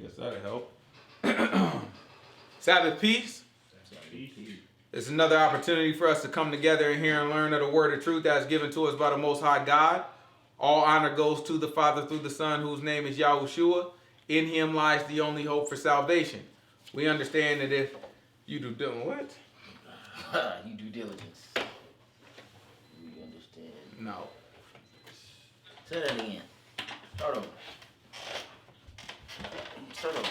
Guess that'll help. Sabbath peace. It's another opportunity for us to come together and hear and learn of the word of truth that's given to us by the Most High God. All honor goes to the Father through the Son, whose name is Yahushua. In him lies the only hope for salvation. We understand that if you do what? You do diligence. You understand? No. Say that again. Start over. Start over.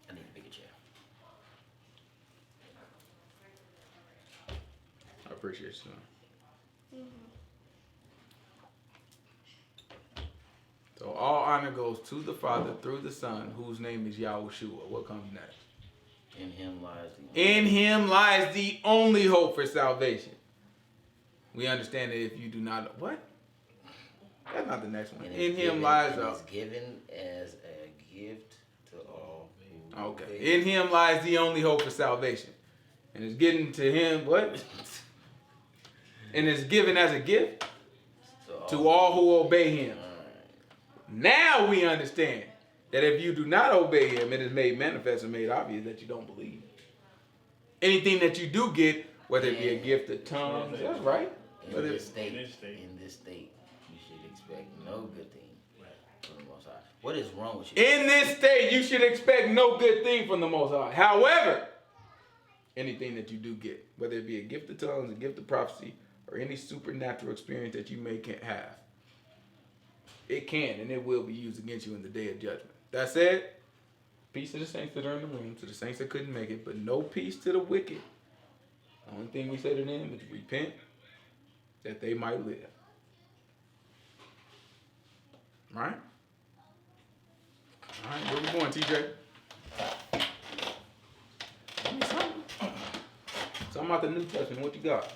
I need a bigger chair. I appreciate you. So all honor goes to the Father through the Son, whose name is Yahushua. What comes next? In him lies the only hope for salvation. We understand that if you do not, what? That's not the next one. In him lies the. It's given as a gift to all. Okay. In him lies the only hope for salvation, and it's given to him what? And it's given as a gift to all who obey him. Now we understand that if you do not obey him, it is made manifest and made obvious that you don't believe. Anything that you do get, whether it be a gift of tongues, that's right. In this state, you should expect no good thing from the Most High. What is wrong with you? In this state, you should expect no good thing from the Most High. However, anything that you do get, whether it be a gift of tongues, a gift of prophecy, or any supernatural experience that you may have, it can and it will be used against you in the day of judgment. That said, peace to the saints that are in the room, to the saints that couldn't make it, but no peace to the wicked. The only thing we say to them is repent that they might live. Right? All right, where we going, TJ? Give me something. Something about the New Testament. What you got?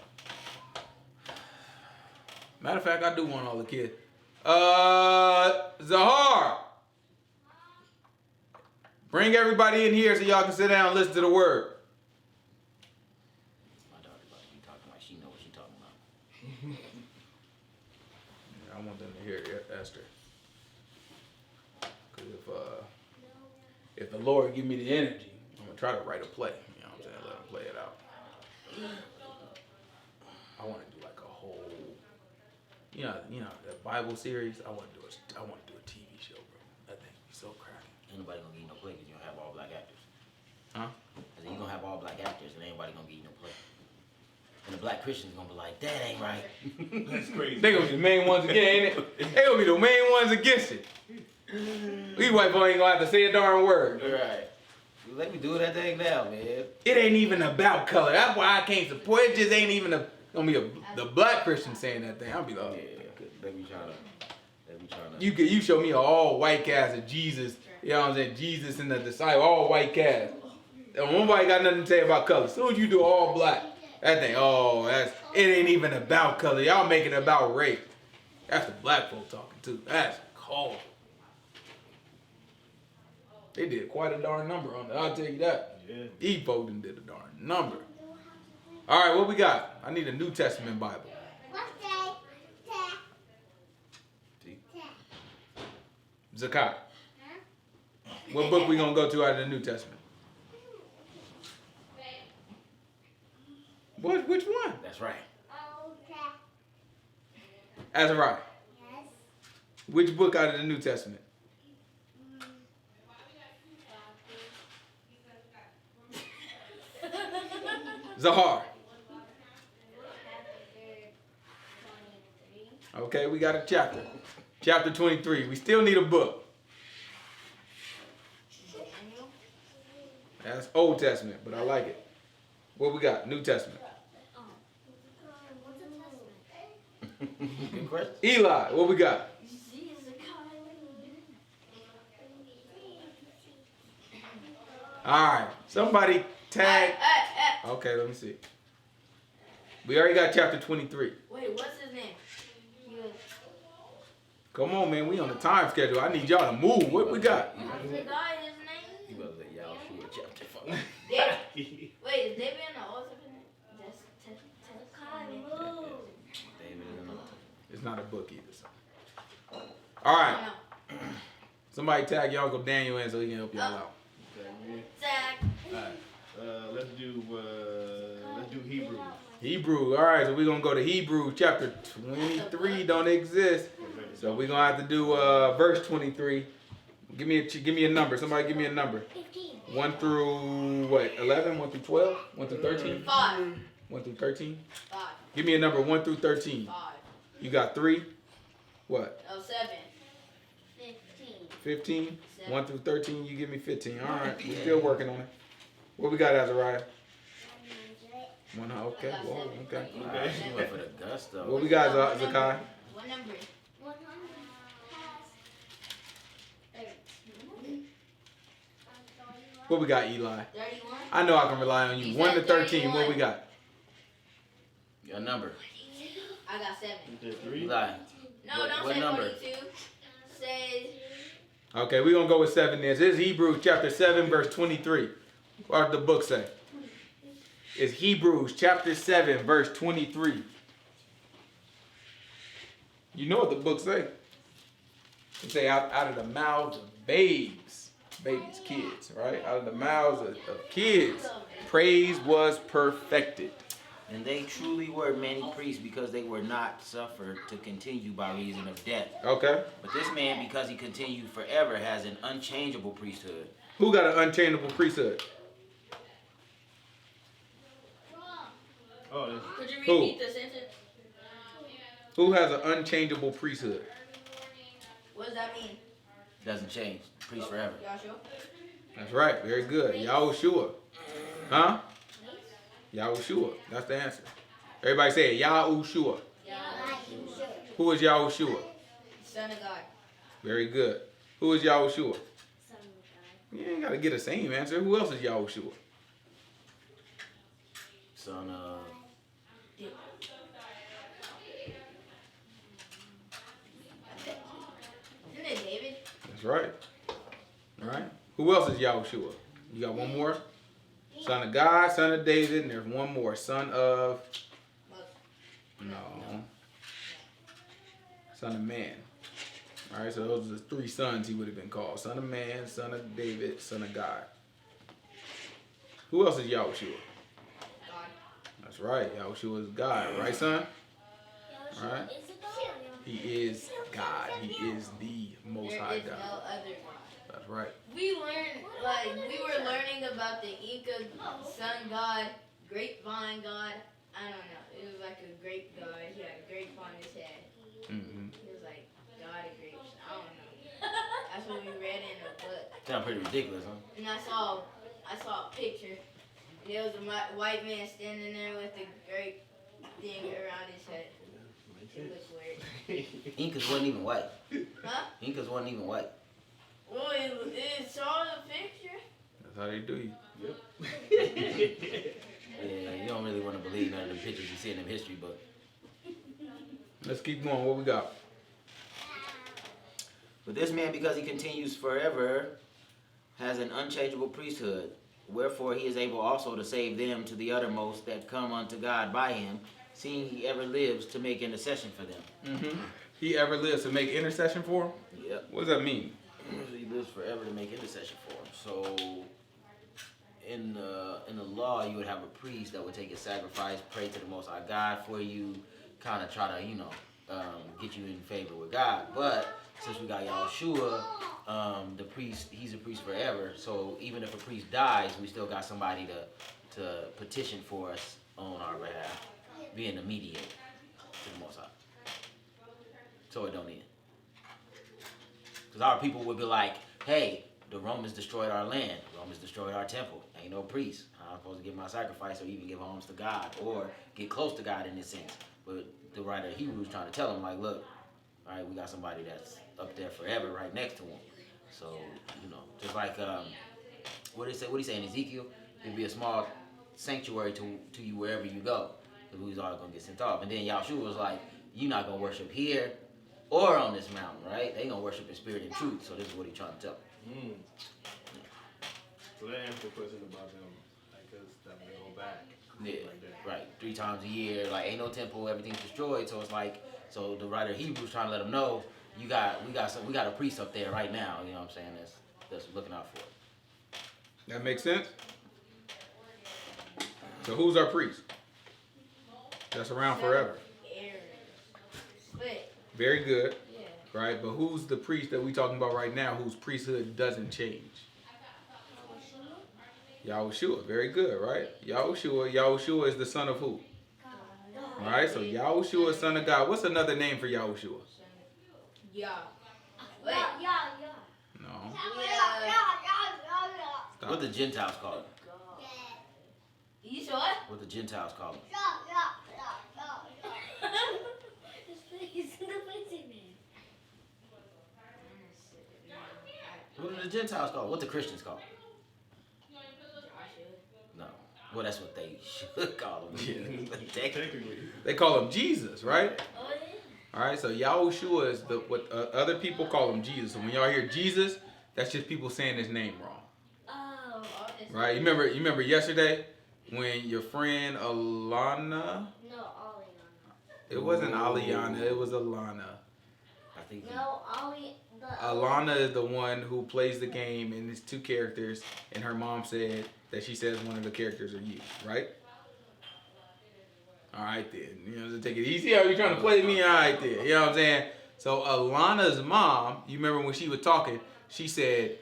Matter of fact, I do want all the kids. Zahar. Bring everybody in here so y'all can sit down and listen to the word. My daughter about to be talking like she know what she's talking about. Yeah, I want them to hear Esther. Because if the Lord give me the energy, I'm going to try to write a play. You know what I'm saying? Let him play it out. I want to do like a whole, you know, that Bible series. I want to do a TV show, bro. That thing be so cracking. Ain't nobody gonna get you no play because you don't have all black actors. Huh? I said you gonna have all black actors and ain't nobody gonna get you no play. And the black Christians gonna be like, that ain't right. That's crazy. They gonna be the main ones again, ain't it? They gonna be the main ones against it. These white boys ain't gonna have to say a darn word. Right. Let me do that thing now, man. It ain't even about color. That's why I can't support it. Just ain't even gonna be the black Christian saying that thing. I'll be like, yeah, they be trying to. You show me an all white cast of Jesus. You know what I'm saying? Jesus and the disciple, all white cast. And nobody got nothing to say about color. As soon as you do all black, that thing, it ain't even about color. Y'all making it about race. That's the black folk talking too. That's cold. They did quite a darn number on that. I'll tell you that. Yeah. These folk done did a darn number. All right, what we got? I need a New Testament Bible. Zakat. What book we gonna go to out of the New Testament? What? Which one? That's right. Azariah. Yes. Which book out of the New Testament? Zahar. Okay, we got a chapter. Chapter 23. We still need a book. That's Old Testament, but I like it. What we got? New Testament. Good question. Eli, what we got? All right. Somebody tag. Okay, let me see. We already got chapter 23. Wait, what's his name? Come on, man. We on the time schedule. I need y'all to move. What we got? I forgot his name. You better let y'all shoot a chapter 5. Wait, is David in the Old Testament? David is in the Old. It's not a book either. So. All right. Somebody tag your Uncle Daniel in so he can help y'all out. Okay, Zach. Alright. Let's do Hebrews. Hebrew. All right, so we're going to go to Hebrews chapter 23. Don't exist. So we're going to have to do verse 23. Give me a number. Somebody give me a number. 1 through what? 11? 1 through 12? 1 through 13? 5. 1 through 13? 5. Give me a number 1 through 13. 5. You got 3? What? Oh, 7. 15? 1 through 13, you give me 15. All right, we're still working on it. What we got, Azariah? 100. Okay, whoa, okay. Okay. You went for the gusto. What we got, Zakai? What number? 100 has 13. What we got, Eli? 31. I know I can rely on you. You 1 to said 13, what we 31. got? Your number. I got 7. You did 3? Eli. No, What- don't what say number? 42. Say Okay, we're going to go with 7 then. This is Hebrews chapter 7, verse 23. What did the book say? It's Hebrews chapter 7, verse 23. You know what the book say? It say out of the mouths of babies, kids, right? Out of the mouths of kids, praise was perfected. And they truly were many priests because they were not suffered to continue by reason of death. Okay. But this man, because he continued forever, has an unchangeable priesthood. Who got an unchangeable priesthood? Oh, could you Who? repeat the sentence? Who has an unchangeable priesthood? What does that mean? Doesn't change. Priest forever. Y'all sure? That's right. Very good. Yahushua. Huh? Yahushua. That's the answer. Everybody say it. Yahushua. Who is Yahushua? Son of God. Very good. Who is Yahushua? You ain't got to get the same answer. Who else is Yahushua? Son of... Isn't it David? That's right. All right. Who else is Yahushua? You got one more? Son of God, son of David, and there's one more. Son of... No. Son of man. All right, so those are the 3 sons he would have been called. Son of man, son of David, son of God. Who else is Yahushua? God. That's right. Yahushua is God. Right, son? All right. He is God. He is the Most There High is God. no other God. That's right. We were learning about the Inca sun god, grapevine god. I don't know. It was like a grape god. He had a grape on his head. Mm-hmm. He was like god of grapes. I don't know. That's what we read in a book. Sound pretty ridiculous, huh? And I saw a picture. And there was a white man standing there with a grape thing around his head. It looked weird. Incas wasn't even white. Huh? Incas wasn't even white. Well, it saw the picture. That's how they do you. Yeah, you don't really want to believe none of the pictures you see in them history books. Let's keep going. What we got? But this man, because he continues forever, has an unchangeable priesthood. Wherefore he is able also to save them to the uttermost that come unto God by him, seeing he ever lives to make intercession for them. Mm-hmm. He ever lives to make intercession for him? Yep. What does that mean? He lives forever to make intercession for him. So in the law, you would have a priest that would take a sacrifice, pray to the Most High God for you, kind of try to, get you in favor with God. But since we got Yahushua, the priest, he's a priest forever. So even if a priest dies, we still got somebody to petition for us on our behalf, being the mediator to the Most High. So it don't end. Because our people would be like, hey, the Romans destroyed our land. The Romans destroyed our temple. Ain't no priest. How am I supposed to give my sacrifice or even give alms to God or get close to God in this sense? But the writer of Hebrews trying to tell them, like, look, all right, we got somebody that's up there forever right next to him. So, just like, what did he say in Ezekiel? It'd be a small sanctuary to you wherever you go. Because we was all going to get sent off. And then Yahushua was like, you're not going to worship here or on this mountain, right? They gonna worship in spirit and truth. So this is what he's trying to tell them. So that answers the question about them, because that they go back. Yeah, Like that. right. 3 times a year, like ain't no temple, everything's destroyed. So it's like, so the writer of Hebrews trying to let them know, we got a priest up there right now. You know what I'm saying? That's looking out for it. That makes sense? So who's our priest? That's around forever. Aaron. But, Very good. yeah. Right? But who's the priest that we talking about right now whose priesthood doesn't change? Yahushua. Very good, right? Yahushua is the son of who? All right, so Yahushua is son of God. What's another name for Yahushua? Yeah. Wait. No. Stop. What the Gentiles call it? You saw it? What the Gentiles call it? What do the Gentiles call it? What the Christians call it? No. Well, that's what they should call him. Technically. They call him Jesus, right? Oh, yeah. All right, so Yahushua is what other people call him Jesus. So when y'all hear Jesus, that's just people saying his name wrong. Oh, Right? You remember yesterday when your friend Alana? No, Aliana. It wasn't Aliana, it was Alana. I think. No, Ali. Alana is the one who plays the game and it's two characters, and her mom said that she says one of the characters are you, right? All right then. You know, take it easy. Are you trying to play me? All right then. You know what I'm saying? So Alana's mom, you remember when she was talking, she said,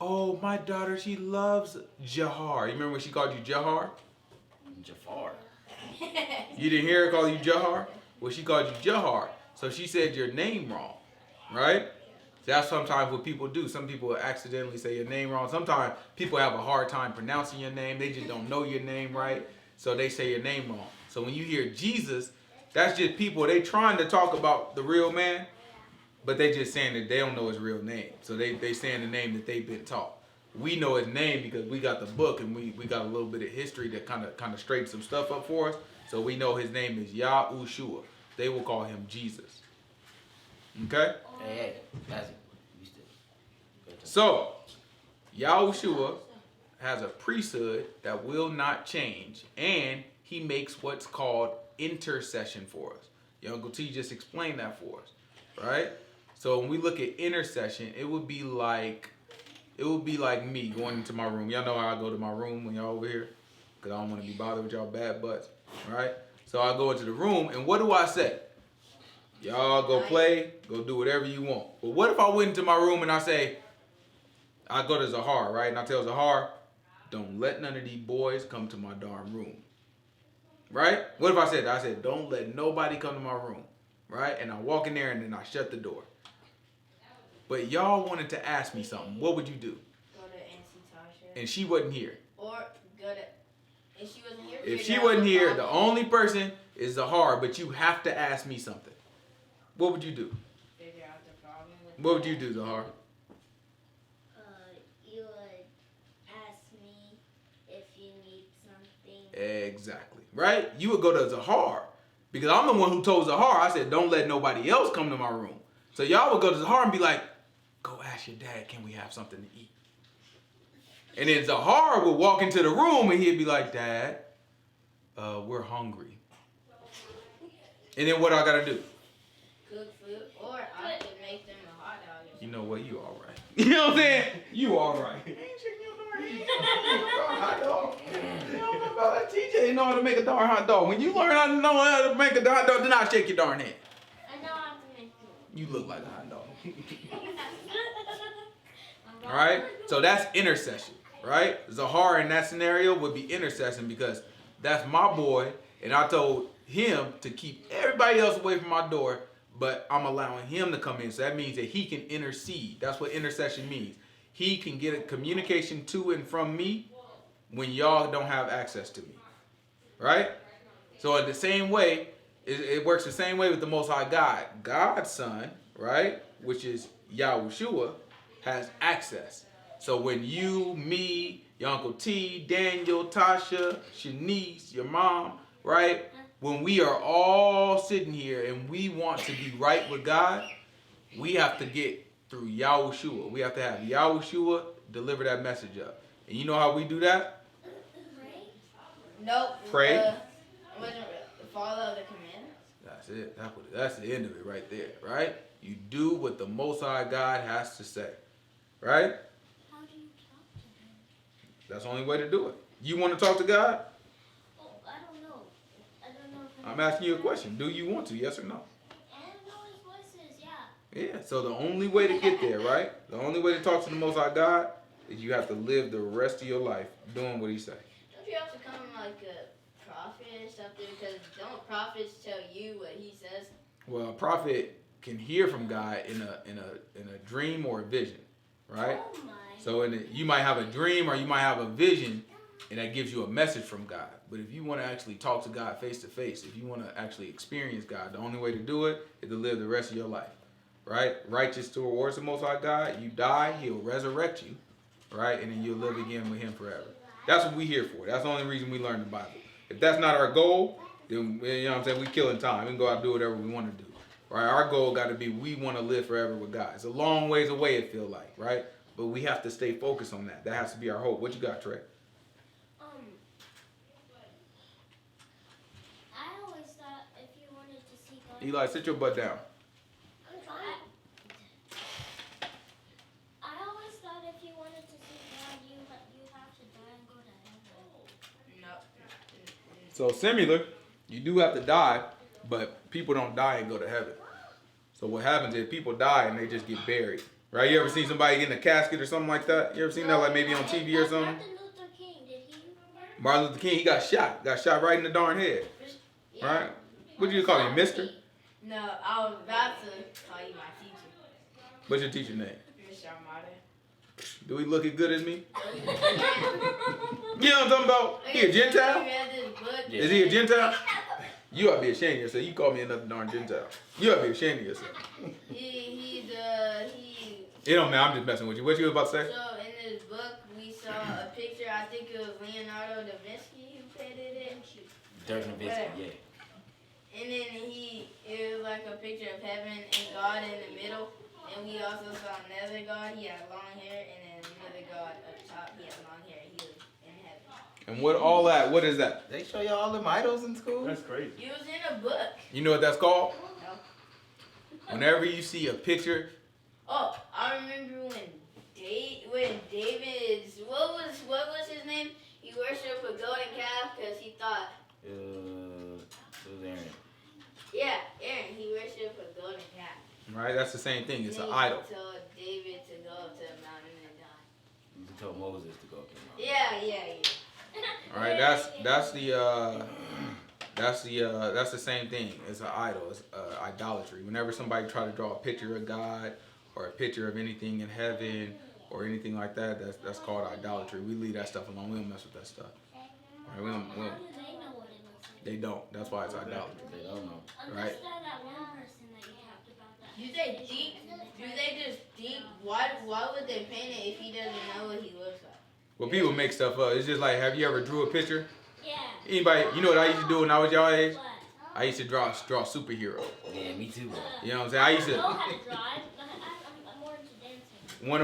"Oh, my daughter, she loves Jahar." You remember when she called you Jahar? Jafar. You didn't hear her call you Jahar? Well, she called you Jahar. So she said your name wrong, right? That's sometimes what people do. Some people will accidentally say your name wrong. Sometimes people have a hard time pronouncing your name. They just don't know your name right. So they say your name wrong. So when you hear Jesus, that's just people, they trying to talk about the real man, but they just saying that they don't know his real name. So they saying the name that they've been taught. We know his name because we got the book and we got a little bit of history that kind of straightens some stuff up for us. So we know his name is Yahushua. They will call him Jesus. Okay? Hey, that's it. You still. So, Yahushua has a priesthood that will not change, and he makes what's called intercession for us. Your Uncle T just explained that for us, right? So when we look at intercession, it would be like me going into my room. Y'all know how I go to my room when y'all over here, because I don't want to be bothered with y'all bad butts, right? So I go into the room, and what do I say? Y'all go play, go do whatever you want. But what if I went into my room and I say, I go to Zahar, right? And I tell Zahar, don't let none of these boys come to my darn room. Right? What if I said that? I said, don't let nobody come to my room. Right? And I walk in there and then I shut the door. But y'all wanted to ask me something. What would you do? Go to Auntie Tasha. And she wasn't here. Or go to. If she wasn't here. If she wasn't here, the only person is Zahar, but you have to ask me something. What would you do? Figure out the problem. What would you do, Zahar? You would ask me if you need something. Exactly. Right? You would go to Zahar. Because I'm the one who told Zahar, I said, don't let nobody else come to my room. So y'all would go to Zahar and be like, go ask your dad, can we have something to eat? And then Zahar would walk into the room and he'd be like, Dad, we're hungry. And then what I gotta do? Cook food. Or I could make them a hot dog. You know what? You all right. You know what I'm saying? You all right. Hot dog. You don't know about that. TJ know how to make a darn hot dog. When you learn how to make a hot dog, do not shake your darn head. I know how to make it. You look like a hot dog. All right? So that's intercession, right? Zahar in that scenario would be intercession because that's my boy, and I told him to keep everybody else away from my door, but I'm allowing him to come in. So that means that he can intercede. That's what intercession means. He can get a communication to and from me when y'all don't have access to me, right? So in the same way, it works the same way with the Most High God. God's Son, right, which is Yahushua, has access. So when you, me, your Uncle T, Daniel, Tasha, Shanice, your mom, right, when we are all sitting here and we want to be right with God, we have to get through Yahushua. We have to have Yahushua deliver that message up. And you know how we do that? Nope. Pray. Wasn't follow the commandments. That's it. That's the end of it right there, right? You do what the Most High God has to say, right? How do you talk to him? That's the only way to do it. You want to talk to God? Oh, I don't know. I don't know if I'm asking you a question. Do you want to? Yes or no? I don't know his voices, yeah. Yeah. So the only way to get there, right? The only way to talk to the Most High God is you have to live the rest of your life doing what He says. Don't you have to come like a prophet or something? Because don't prophets tell you what he says? Well, a prophet can hear from God in a dream or a vision, right? Oh my. So you might have a dream or you might have a vision, and that gives you a message from God. But if you want to actually talk to God face to face, if you want to actually experience God, the only way to do it is to live the rest of your life, right? Righteous towards the Most High God. You die, He'll resurrect you, right? And then you'll live again with Him forever. That's what we're here for. That's the only reason we learn the Bible. If that's not our goal, then, you know what I'm saying, we're killing time. We can go out and do whatever we want to do, right? Our goal got to be we want to live forever with God. It's a long ways away, it feel like, right? But we have to stay focused on that. That has to be our hope. What you got, Trey? I always thought if you wanted to see God. Eli, sit your butt down. I always thought if you wanted to see God, you have to die and go to heaven. No. So similar, you do have to die, but people don't die and go to heaven. So what happens is people die and they just get buried. Right? You ever seen somebody get in a casket or something like that? You ever seen that like maybe on TV or something? Martin Luther King, did he? Martin Luther King, he got shot. Got shot right in the darn head. Yeah. Right? What do you call him, mister? No, I was about to call you my teacher. What's your teacher name? Mr. Armada. Do he look as good as me? You know what I'm talking about? He a Gentile? Read this book. Is he a Gentile? You ought to be ashamed of yourself. You call me another darn Gentile. You ought to be ashamed of yourself. He It don't matter. I'm just messing with you. What you was about to say? So in this book we saw a picture. I think it was Leonardo da Vinci who painted it. Dirk Nowitzki, yeah. And then it was like a picture of heaven and God in the middle. And we also saw another God. He had long hair, and then another God up top. He had long hair. He was in heaven. And what is that? They show you all them idols in school? That's crazy. It was in a book. You know what that's called? No. Whenever you see a picture, Oh, I remember when David's what was his name? He worshipped a golden calf because he thought. It was Aaron. Yeah, Aaron. He worshipped a golden calf. right? That's the same thing. It's an He idol. told David to go up to the mountain and die. You told Moses to go up there. Yeah. All right, that's the same thing. It's an idol. It's idolatry. Whenever somebody try to draw a picture of God or a picture of anything in heaven or anything like that, that's called idolatry. We leave that stuff alone. We don't mess with that stuff. Right? We don't. How do they know what it looks like? They don't. That's why it's idolatry. They don't know. Unless Right. they're that one person that you talked about that. Do they just think? Why would they paint it if he doesn't know what he looks like? Well, people make stuff up. It's just like, have you ever drew a picture? Yeah. Anybody? You know what I used to do when I was y'all age? What? I used to draw superheroes. Yeah, me too. You know what I'm saying? I used I know to. how to drive. I'm more into dancing. One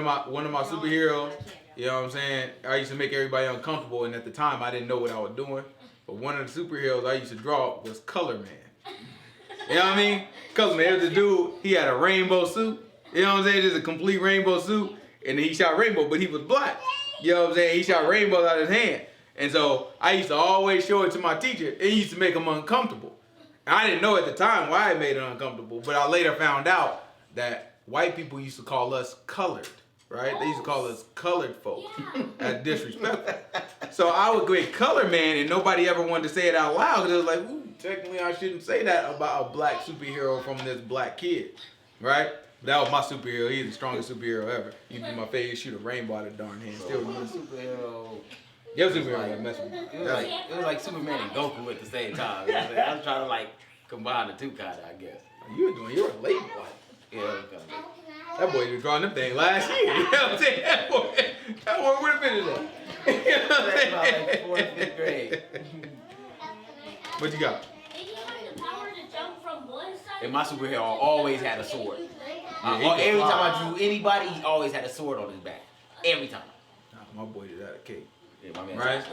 of my superheroes. You know what I'm saying? I used to make everybody uncomfortable, and at the time, I didn't know what I was doing. But one of the superheroes I used to draw was Color Man. You know what I mean? Color Man. There was a dude, he had a rainbow suit. You know what I'm saying? Just a complete rainbow suit. And he shot rainbow, but he was black. You know what I'm saying? He shot rainbows out of his hand. And so I used to always show it to my teacher. It used to make him uncomfortable. And I didn't know at the time why it made it uncomfortable, but I later found out that white people used to call us colored. Right? They used to call us colored folk. Yeah. That's disrespectful. So I would go Color Man, and nobody ever wanted to say it out loud because it was like, ooh, technically I shouldn't say that about a black superhero from this black kid. Right? That was my superhero. He's the strongest superhero ever. He'd be my favorite, shoot a rainbow out of the darn hand. So Still my use it. superhero. Your superhero got messed with me. It was like Superman and Goku at the same time. You know what I'm saying? I was trying to like combine the two kind of, I guess. You were a late boy. Yeah, it was kind of. That boy was drawing them things last year. You know what I'm saying? That boy would have finished that. You know what I'm That's about like saying? 4th, 5th grade. What you got? Did you have the power to jump from one side? And my superhero always had a sword. Yeah, he could Every fly. time I drew anybody, he always had a sword on his back. Every time. Nah, my boy did that a cake. Yeah, my man. Right?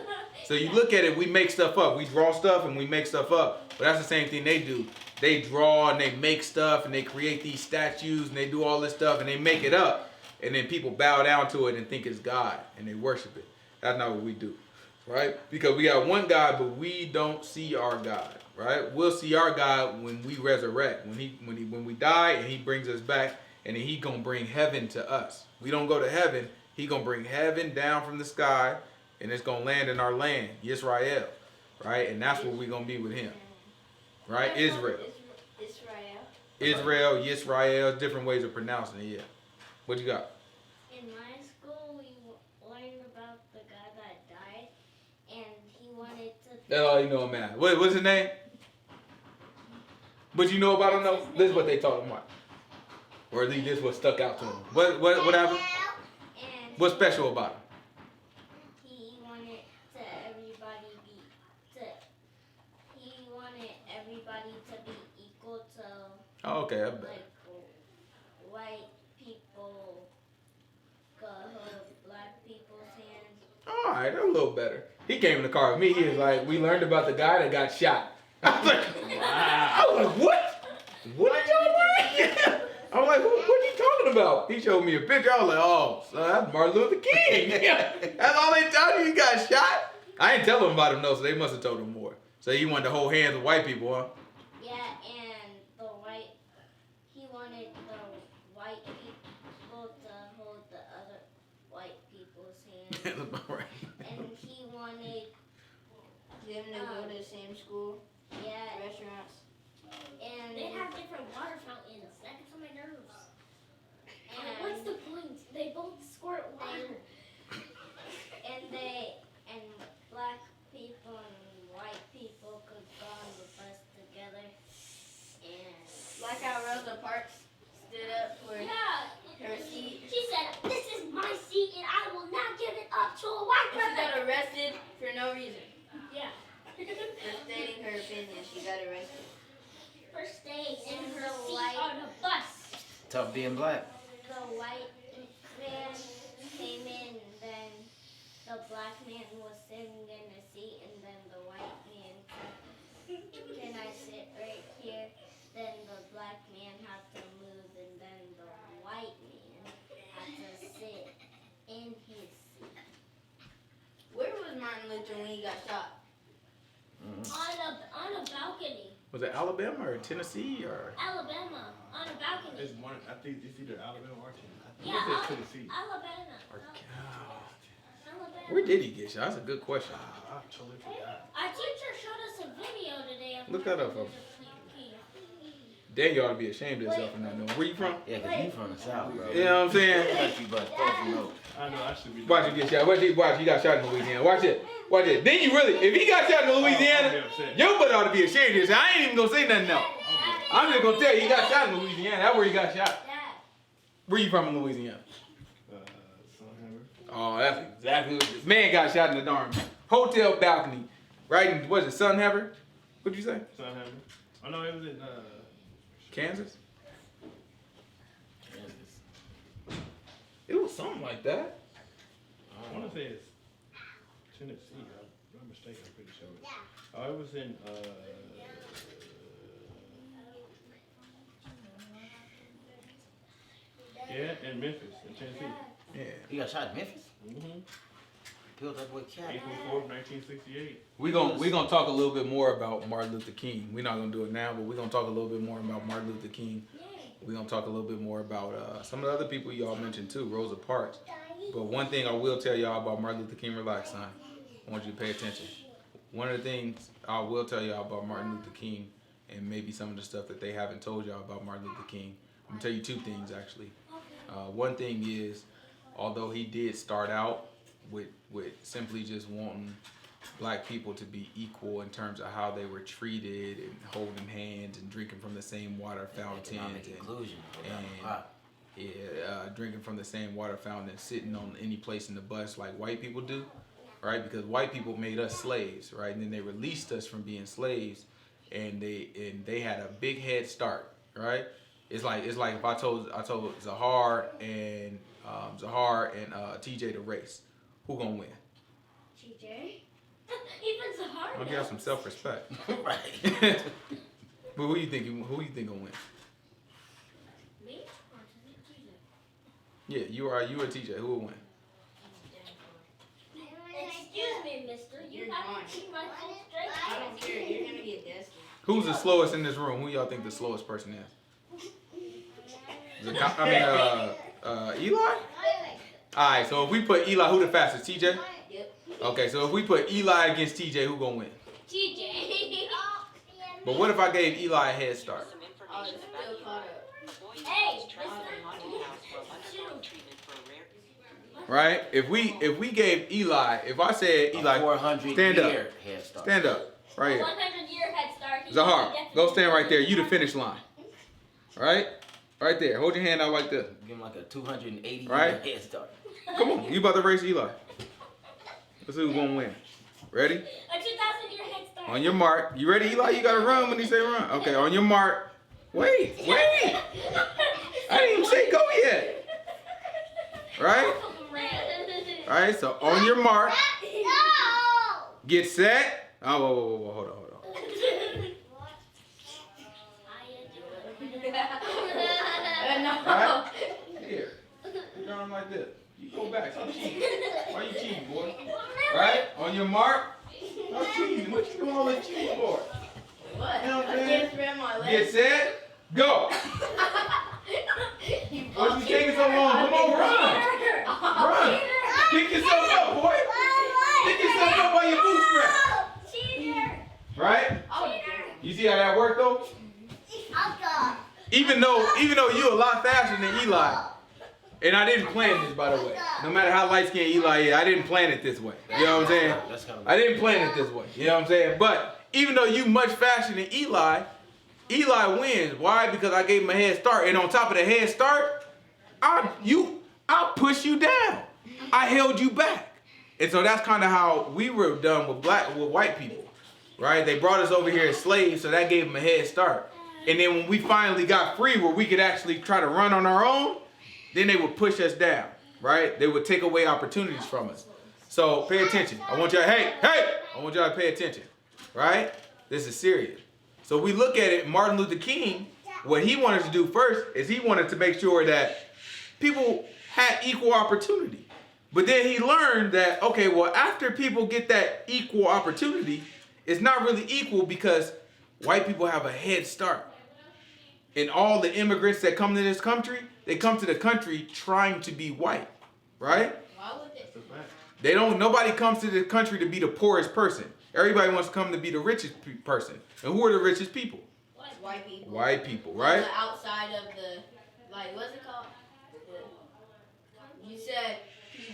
So you look at it, we make stuff up. We draw stuff and we make stuff up. But that's the same thing they do. they draw and they make stuff and they create these statues and they do all this stuff and they make it up. And then people bow down to it and think it's God and they worship it. That's not what we do, right? Because we got one God, but we don't see our God, right? We'll see our God when we resurrect, when we die and he brings us back, and then he gonna bring heaven to us. We don't go to heaven. He gonna bring heaven down from the sky, and it's gonna land in our land, Yisrael, right? And that's where we gonna be with him, right? Israel, Yisrael, different ways of pronouncing it. Yeah. What you got? In my school, we learned about the guy that died, and he wanted to. That's all you know, man. What's his name? What you know about him though? This is what they talking about. Or at least this is what stuck out to him. What happened? And What's special about him? he wanted everybody to be equal to Oh, okay, I bet. like white people could hold black people's hands. All right, that's a little better. He came in the car with me. He was like, we learned about the guy that got shot. I was like, wow. I was like, what? What did y'all learn? I was like, what are you talking about? He showed me a picture. I was like, oh, so that's Martin Luther King. That's all they told you. He got shot. I didn't tell him about him, though, so they must have told him more. So he wanted to hold hands with white people, huh? Yeah, and he wanted the white people to hold the other white people's hands. That's about right. And he wanted, Them to go to the same school, yeah, restaurants. and They have different water fountains. That gets on my nerves. and What's the point? They both squirt water. and black people and white people could go on the bus together. And Like how Rosa Parks stood up for Yeah. her seat. She said, "This is my seat, and I will not give it up to a white And she person." got arrested for no reason. Yeah. For stating her opinion, she got arrested. For staying in And her the seat white- on a bus. Tough being black. the white man came in, and then the black man was sitting in the seat, and then the white man said, "Can I sit right here?" Then the black man had to move, and then the white man had to sit in his seat. Where was Martin Luther when he got shot? On a balcony. Was it Alabama or Tennessee or? Alabama. On a balcony. It's one. I think it's either Alabama or Tennessee. Yeah, I think it's Tennessee. Alabama. Alabama. Where did he get shot? That's a good question. I totally forgot. Our teacher showed us a video today of Look that up, Martin folks. Luther King. Daniel ought to be ashamed of himself for not knowing. Where you from? Yeah, because you from the South, bro. You know what I'm saying? Country, but far from no. I know I should be. Watch him get shot. Watch he got shot in Louisiana. Watch it. Watch it. Then you really, if he got shot in Louisiana, your butt ought to be ashamed of this. I ain't even gonna say nothing else. I'm just gonna tell you, he got shot in Louisiana. That's where he got shot. Dad, Where you from in Louisiana? Sunhammer. Oh, that's exactly what this man got shot in the darn hotel balcony. Right in, was it Sunhammer? What'd you say? Sunhammer. Oh no, it was in Kansas? It was something like that. I want to say it's Tennessee. I'm mistaken. I'm pretty sure. Oh, it was in yeah, in Memphis, in Tennessee. Yeah. You got shot in Memphis? Mm-hmm. Killed that boy cat. April 4th, 1968. We gonna talk a little bit more about Martin Luther King. We're not gonna do it now, but we're gonna talk a little bit more about Martin Luther King. We're gonna talk a little bit more about some of the other people y'all mentioned too, Rosa Parks. But one thing I will tell y'all about Martin Luther King, relax, son. I want you to pay attention. One of the things I will tell y'all about Martin Luther King, and maybe some of the stuff that they haven't told y'all about Martin Luther King, I'm gonna tell you two things actually. One thing is, although he did start out with simply just wanting black people to be equal in terms of how they were treated and holding hands and drinking from the same water fountain Economic inclusion. drinking from the same water fountain and sitting on any place in the bus like white people do, right? Because white people made us slaves, right? And then they released us from being slaves, and they had a big head start, right? It's like if I told Zahar and TJ to race, who gonna win? TJ. Even Zahar. I'm gonna give some self-respect. Right. But who you think gonna win? Me? Yeah, you or TJ. Who will win? Excuse me, mister. You You're haven't gone. seen my full strength. I don't care. You're gonna get destined. Who's the slowest in this room? Who y'all think the slowest person is? Eli? Alright, so if we put Eli, who the fastest? TJ? Yep. Okay, so if we put Eli against TJ, who gonna win? TJ. But what if I gave Eli a head start? Oh, it's still caught up. Hey, Right? If we gave Eli, if I said Eli, 400 stand up. year head start. Stand up. Right here. 100-year head start. He Zahar, definitely go stand right there. You the finish line. Right? Right there. Hold your hand out like this. Give him like a 280 Right. year head start. Come on. You about to race Eli. Let's see who's gonna win. Ready? A 2,000-year head start. On your mark. You ready, Eli? You gotta run when he say run. Okay, on your mark. Wait. I didn't even say go yet. Right? Alright, so on your mark. Get set. Oh, whoa, hold on. No. Right? Here. You're on like this. You go back. Stop cheating. Why you cheating, boy? Right? On your mark. Stop cheating. What you doing all this cheating for? What? You know what I'm I saying? just read my Get legs. set. Go. What's you taking so long? Come on, run. Run. Pick yourself up, boy. Pick yourself up by your bootstraps. Cheater. Right? You see how that worked though? Even though you're a lot faster than Eli, and I didn't plan this, by the way. No matter how light skinned Eli is, I didn't plan it this way. You know what I'm saying? That's kind of I didn't plan it this way. You know what I'm saying? But even though you much faster than Eli wins. Why? Because I gave him a head start, and on top of the head start, I'll push you down. I held you back, and so that's kind of how we were done with white people, right? They brought us over here as slaves, so that gave them a head start. And then when we finally got free, where we could actually try to run on our own, then they would push us down, right? They would take away opportunities from us. So pay attention. I want y'all, hey, I want y'all to pay attention, right? This is serious. So we look at it, Martin Luther King, what he wanted to do first is he wanted to make sure that people had equal opportunity. But then he learned that, okay, well, after people get that equal opportunity, it's not really equal because white people have a head start. And all the immigrants that come to this country, they come to the country trying to be white, right? Why would they? Nobody comes to the country to be the poorest person. Everybody wants to come to be the richest person. And who are the richest people? White people. White people, right? The outside of the, like, what's it called? You said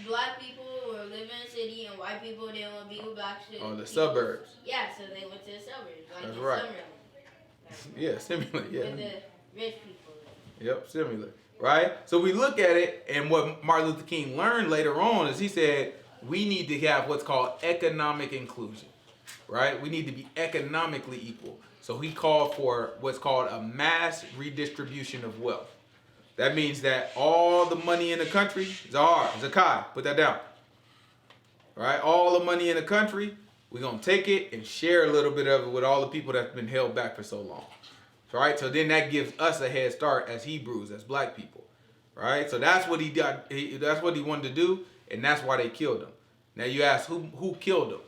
black people were living in the city and white people didn't want to be with black people. Oh, the suburbs. Yeah, so they went to the suburbs. Like That's in right. Summerlin. Yeah, similar, yeah. Where the rich people live. Yep, similar, right? So we look at it, and what Martin Luther King learned later on is he said, we need to have what's called economic inclusion, right? We need to be economically equal. So he called for what's called a mass redistribution of wealth. That means that all the money in the country, Zakai, put that down. Right? All the money in the country, we're going to take it and share a little bit of it with all the people that's been held back for so long. Right? So then that gives us a head start as Hebrews, as black people. Right? So that's what he did. That's what he wanted to do, and that's why they killed him. Now you ask, who killed him?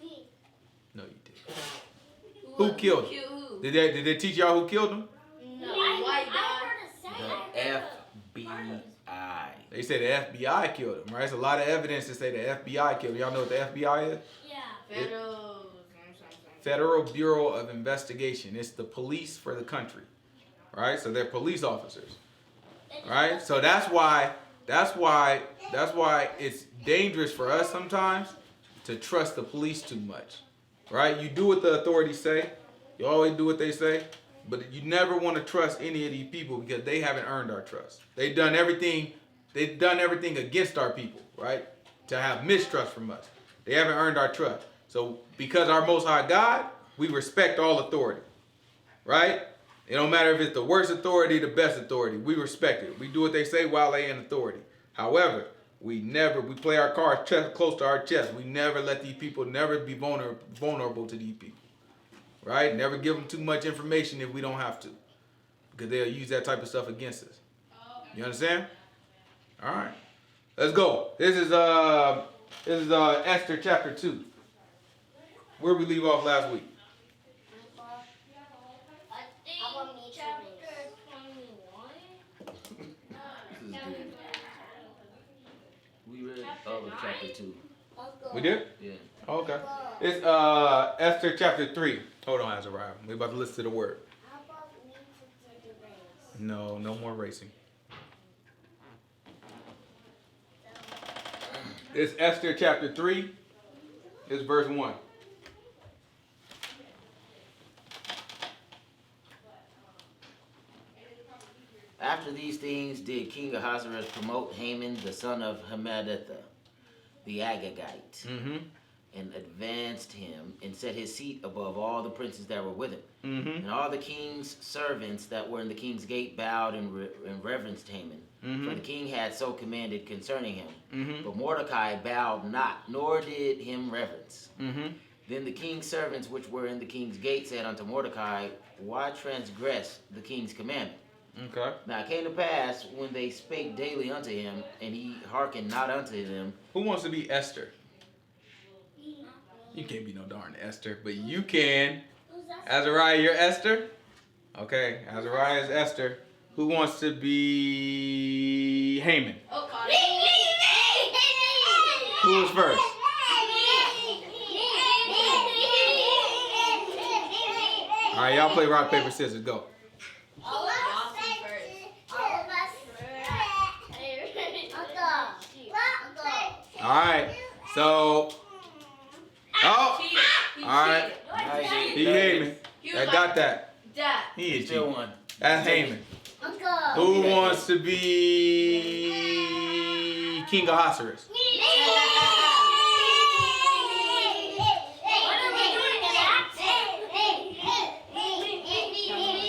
Me. No, you didn't. Who killed him? Who? Did they teach y'all who killed him? No, I white heard guy. a sound. The FBI. They say the FBI killed him, right? There's a lot of evidence to say the FBI killed him. Y'all know what the FBI is? Yeah. Federal Bureau of Investigation. It's the police for the country, right? So they're police officers, right? So that's why it's dangerous for us sometimes to trust the police too much, right? You do what the authorities say. You always do what they say. But you never want to trust any of these people because they haven't earned our trust. They've done everything against our people, right? To have mistrust from us. They haven't earned our trust. So because our Most High God, we respect all authority, right? It don't matter if it's the worst authority, the best authority. We respect it. We do what they say while they in authority. However, we play our cards close to our chest. We never let these people never be vulnerable to these people. right? Never give them too much information if we don't have to, because they'll use that type of stuff against us. You understand? All right, let's go. This is Esther chapter 2. Where we leave off last week. We read chapter 2. We did? Yeah. Okay. It's Esther chapter 3. Hold on, Azariah. We're about to listen to the word. No more racing. It's Esther chapter 3. It's verse 1. After these things did King Ahasuerus promote Haman, the son of Hammedatha, the Agagite, and advanced him and set his seat above all the princes that were with him. And all the king's servants that were in the king's gate bowed and reverenced Haman, for the king had so commanded concerning him. But Mordecai bowed not, nor did him reverence. Then the king's servants which were in the king's gate said unto Mordecai, why transgress the king's commandment? Okay. Now it came to pass when they spake daily unto him, and he hearkened not unto them. Who wants to be Esther? You can't be no darn Esther, but you can. Azariah, you're Esther? Okay, Azariah is Esther. Who wants to be Haman? Oh, God. Who was first? All right, y'all play rock, paper, scissors. Go. All right, so, all right, he Haman. I got that. He is Still one. That's Haman. Who wants to be King Ahasuerus?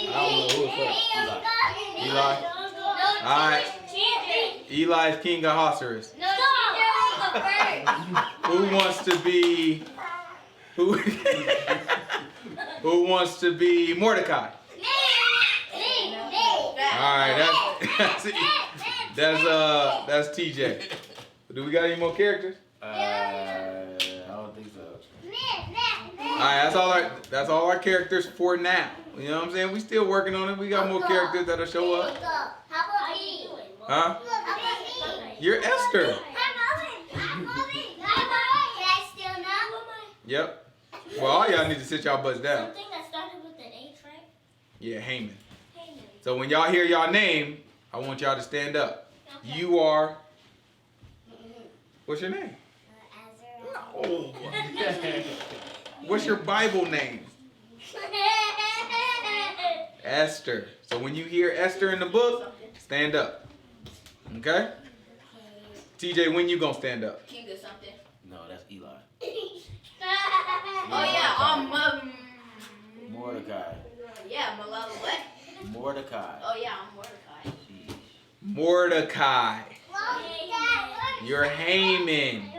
I don't know who was first. Eli. All right. Eli's King Ahasuerus. Who wants to be who wants to be Mordecai? Alright, that's TJ. Do we got any more characters? I don't think so. Alright, that's all our characters for now. You know what I'm saying? We still working on it. We got more characters that'll show up. Huh? You're Esther. Yep. Well, all y'all need to sit y'all butts down. Something that started with an H, right? Yeah, Haman. So when y'all hear y'all name, I want y'all to stand up. Okay. You are. What's your name? No. What's your Bible name? Esther. So when you hear Esther in the book, stand up. Okay? TJ, when you gonna stand up? King or something. No, that's Eli. Oh yeah, I'm Mordecai. yeah, Malala what? Mordecai. Oh yeah, I'm Mordecai. Jeez. Mordecai. You're Haman.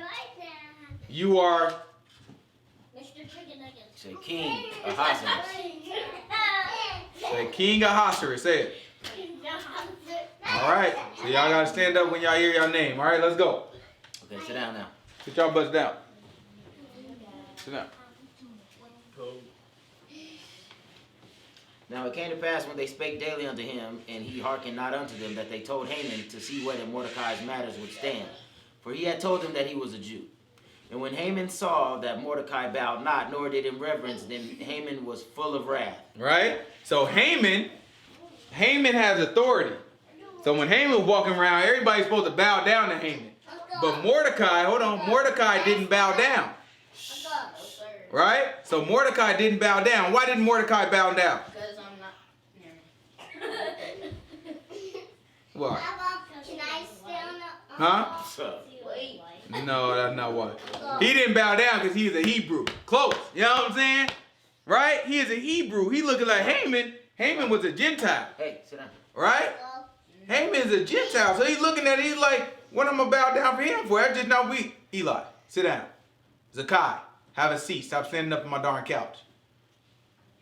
You are. Say King Ahasuerus. Say King Ahasuerus. Say it. All right. So y'all gotta stand up when y'all hear your name. All right, let's go. Okay, sit down now. Sit y'all butts down. Sit down. Now it came to pass when they spake daily unto him, and he hearkened not unto them, that they told Haman to see whether Mordecai's matters would stand. For he had told them that he was a Jew. And when Haman saw that Mordecai bowed not, nor did him reverence, then Haman was full of wrath. Right? So Haman has authority. So when Haman was walking around, everybody's supposed to bow down to Haman. But Mordecai didn't bow down. Right? So Mordecai didn't bow down. Why didn't Mordecai bow down? Because I'm not. Why? Can I stand up? Huh? So, Wait. No, that's not why. He didn't bow down because he's a Hebrew. Close. You know what I'm saying? Right? He is a Hebrew. He looking like Haman. Haman was a Gentile. hey, sit down. Right? Haman's a Gentile. So he's looking at it. He's like, what am I bow down for him for? That's just not weak. Eli, sit down. Zakai, have a seat. Stop standing up on my darn couch.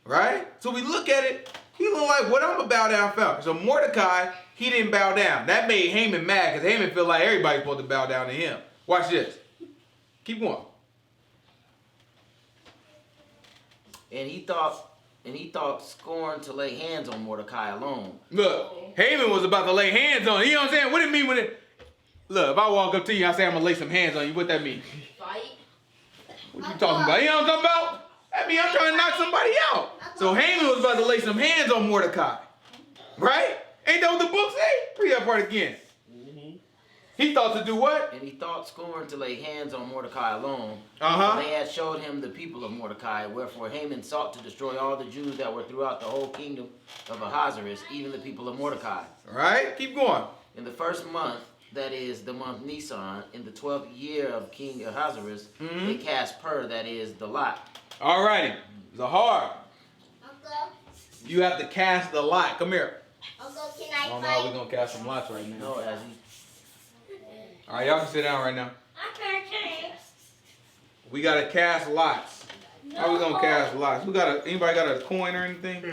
Right? So we look at it, he look like what I'm going to bow down for. So Mordecai, he didn't bow down. That made Haman mad because Haman feel like everybody's supposed to bow down to him. Watch this. Keep going. And he thought scorn to lay hands on Mordecai alone. Look, Haman was about to lay hands on him. You know what I'm saying? What do it mean when it... Look, if I walk up to you and I say I'm going to lay some hands on you, what that mean? Fight. What you talking about? You know what I'm talking about? That mean I'm trying to knock somebody out. So Haman was about to lay some hands on Mordecai. Right? Ain't that what the book say? Read that part again. He thought to do what? And he thought scorn to lay hands on Mordecai alone. Uh-huh. For they had showed him the people of Mordecai, wherefore Haman sought to destroy all the Jews that were throughout the whole kingdom of Ahasuerus, even the people of Mordecai. All right, keep going. In the first month, that is the month Nisan, in the 12th year of King Ahasuerus, they cast Pur, that is the lot. All righty. Zahar, Uncle, you have to cast the lot. Come here. Uncle, can I I don't know how we're fight? going to cast some lots right now. No, as he All right, y'all can sit down right now. Okay. We got to cast lots. How we going to cast lots? Anybody got a coin or anything? You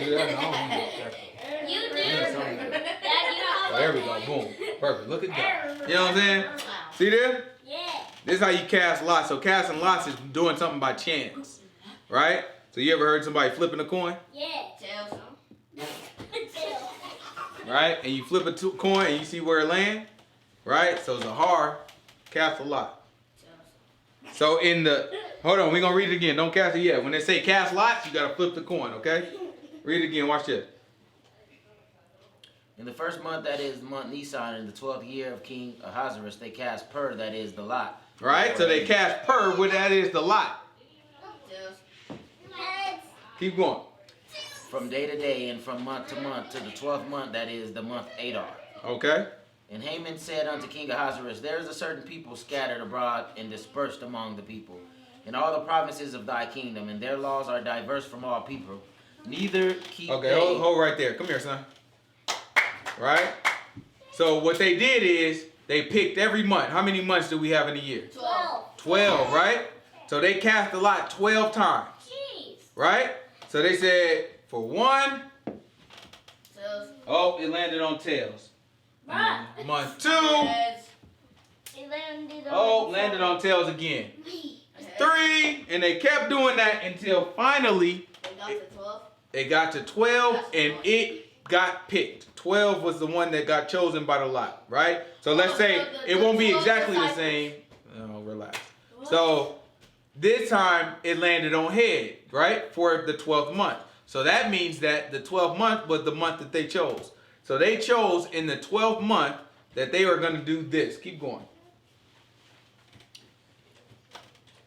do that? No, I don't do that. You do. Daddy, Daddy, Oh, there we go. Boom. Perfect. Look at that. You know what I'm saying? See there? Yeah. This is how you cast lots. So casting lots is doing something by chance. Right? So you ever heard somebody flipping a coin? Yeah. Tell some. Right? And you flip a coin and you see where it lands? Right? So Zahar cast a lot. So in the... Hold on. We're going to read it again. Don't cast it yet. When they say cast lots, you got to flip the coin. Okay? Read it again. Watch this. In the first month, that is the month Nisan, in the 12th year of King Ahasuerus, they cast Pur, that is the lot. Right? So they cast Pur, where that is the lot. Tell Keep going. From day to day and from month to month to the 12th month, that is the month Adar. Okay? And Haman said unto King Ahasuerus, there is a certain people scattered abroad and dispersed among the people, in all the provinces of thy kingdom, and their laws are diverse from all people. Neither keep Okay, they... hold right there. Come here, son. Right? So what they did is they picked every month. How many months do we have in a year? 12. 12, right? So they cast the lot 12 times. Jeez. Right? So they said for one, Tell oh, it landed on tails. Bruh. Month two, Heads. It landed on oh, landed on tails again. 3, and they kept doing that until finally They got to 12. it got to 12 and it got picked. 12 was the one that got chosen by the lot, right? So let's say it won't be exactly the same. No, relax. So this time it landed on head, right? For the 12th month. So that means that the 12th month was the month that they chose. So they chose in the 12th month that they were going to do this. Keep going.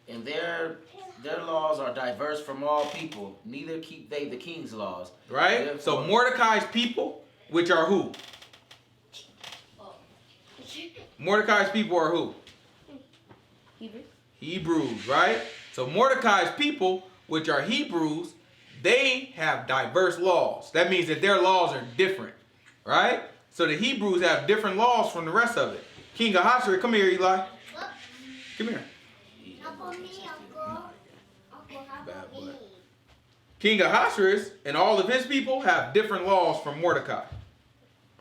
And their laws are diverse from all people, neither keep they the king's laws. Right? Therefore, So Mordecai's people, which are who? Mordecai's people are who? Hebrews, right? So Mordecai's people, which are Hebrews, they have diverse laws. That means that their laws are different, right? So the Hebrews have different laws from the rest of it. King Ahasuerus, come here, Eli. Come here. Bad boy. King Ahasuerus and all of his people have different laws from Mordecai,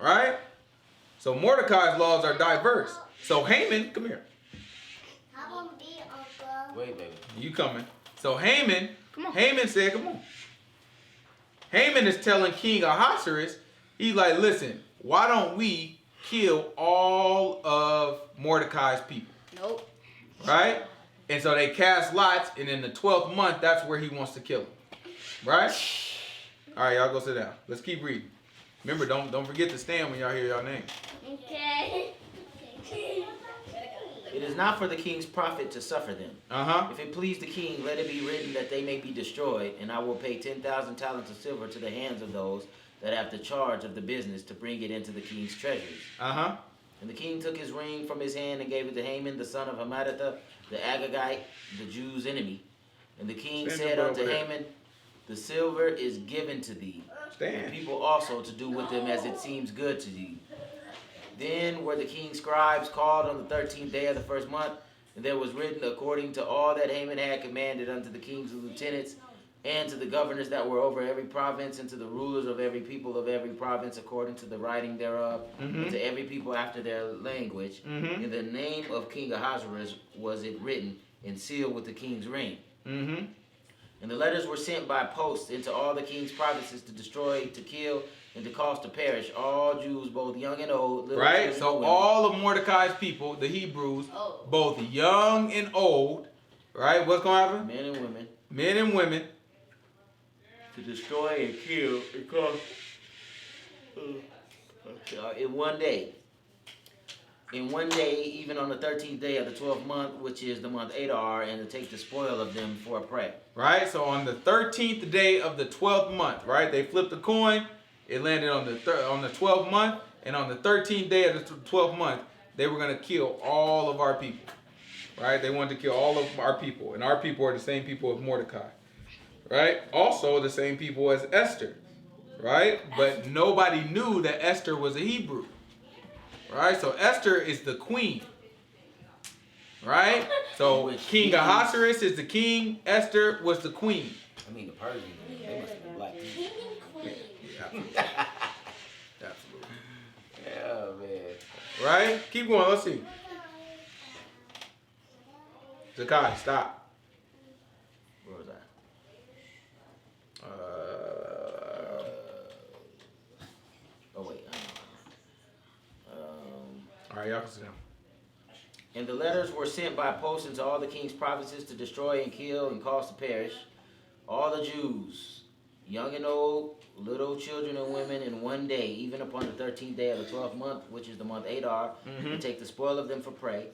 right? So Mordecai's laws are diverse. So Haman, come here. wait, baby. You coming. So Haman said, come on. Haman is telling King Ahasuerus, he's like, listen, why don't we kill all of Mordecai's people? Nope. Right? And so they cast lots, and in the 12th month, that's where he wants to kill him. Right? All right, y'all go sit down. Let's keep reading. Remember, don't forget to stand when y'all hear y'all name. Okay. It is not for the king's profit to suffer them. Uh-huh. If it please the king, let it be written that they may be destroyed, and I will pay 10,000 talents of silver to the hands of those that have the charge of the business to bring it into the king's treasuries. Uh-huh. And the king took his ring from his hand and gave it to Haman, the son of Hammedatha, the Agagite, the Jews' enemy. And the king Stand said up unto over there. Haman, the silver is given to thee, and Stand. people also to do with them as it seems good to thee. Then were the king's scribes called on the 13th day of the first month, And there was written according to all that Haman had commanded unto the kings and lieutenants, and to the governors that were over every province, and to the rulers of every people of every province, according to the writing thereof, and to every people after their language. In the name of King Ahasuerus was it written, and sealed with the king's ring. And the letters were sent by post into all the king's provinces to destroy, to kill, and to cause to perish all Jews, both young and old. Right? So all of Mordecai's people, the Hebrews, both young and old, right? What's going to happen? Men and women. Men and women. To destroy and kill and cause in one day. In one day, even on the 13th day of the 12th month, which is the month Adar, and to take the spoil of them for a prey. Right? So on the 13th day of the 12th month, right? They flipped the coin. It landed on the 12th month. And on the 13th day of the 12th month, they were going to kill all of our people. Right? They wanted to kill all of our people. And our people are the same people as Mordecai. Right? Also the same people as Esther. Right? But nobody knew that Esther was a Hebrew. Right? So Esther is the queen. Right? So King Ahasuerus is the king. Esther was the queen. I mean the Persians, they must be black people. King and queen. Yeah. Absolutely. Yeah, man. Right? Keep going. Let's see. Zakai, stop. Where was I? Oh wait. All right, y'all can sit down. And the letters were sent by post into all the king's provinces to destroy and kill and cause to perish all the Jews, young and old, little children and women, in one day, even upon the 13th day of the 12th month, which is the month Adar, and take the spoil of them for prey.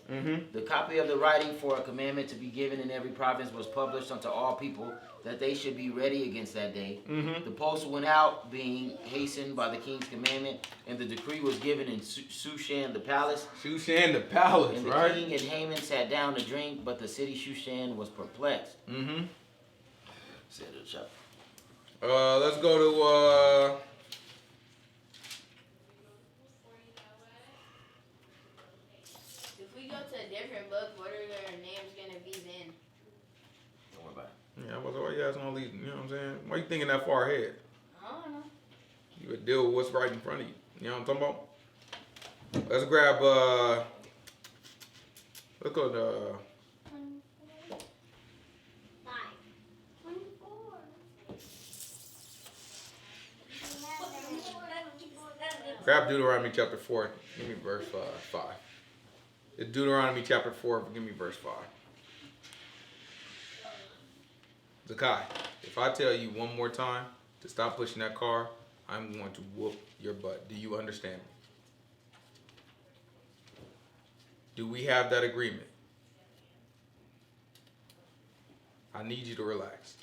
The copy of the writing for a commandment to be given in every province was published unto all people, that they should be ready against that day. The post went out, being hastened by the king's commandment, and the decree was given in Shushan the palace. Shushan the palace, and the right? king and Haman sat down to drink, but the city Shushan was perplexed. Let's go to If we go to a different book, what are their names gonna be then? Don't worry about it. yeah, why you asking all these, you know what I'm saying? Why you thinking that far ahead? I don't know. You would deal with what's right in front of you. You know what I'm talking about? Let's grab let's go to 24. grab Deuteronomy chapter 4. Give me verse 5. It's Deuteronomy chapter 4, give me verse 5. Zakai, if I tell you one more time to stop pushing that car, I'm going to whoop your butt. Do you understand me? Do we have that agreement? I need you to relax.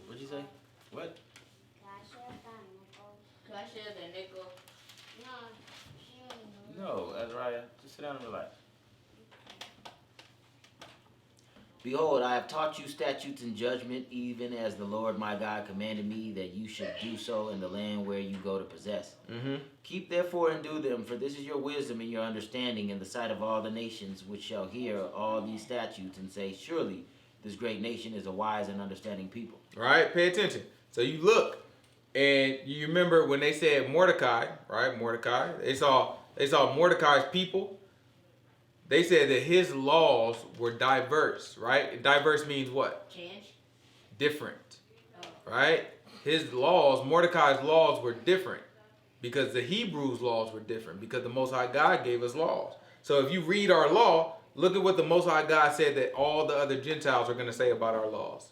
What'd you say? What? Kasha the nickel. No, Azariah. Just sit down and relax. Behold, I have taught you statutes and judgment, even as the Lord my God commanded me, that you should do so in the land where you go to possess. Keep therefore and do them, for this is your wisdom and your understanding in the sight of all the nations, which shall hear all these statutes and say, surely this great nation is a wise and understanding people. Right? Pay attention. So you look, and you remember when they said Mordecai, right? Mordecai. They saw Mordecai's people. They said that his laws were diverse, right? Diverse means what? Change. Different, right? His laws, Mordecai's laws were different because the Hebrews' laws were different because the Most High God gave us laws. So if you read our law, look at what the Most High God said that all the other Gentiles are going to say about our laws.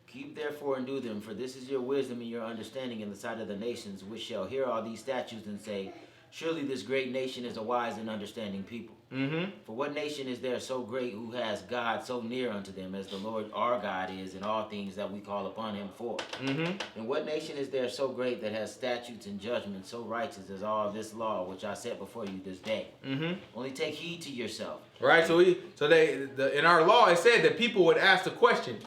Keep therefore and do them, for this is your wisdom and your understanding in the sight of the nations, which shall hear all these statutes and say, surely this great nation is a wise and understanding people. Mm-hmm. For what nation is there so great who has God so near unto them as the Lord our God is in all things that we call upon him for? Mm-hmm. And what nation is there so great that has statutes and judgments so righteous as all this law which I set before you this day? Mm-hmm. Only take heed to yourself. Right. So in our law it said that people would ask the question,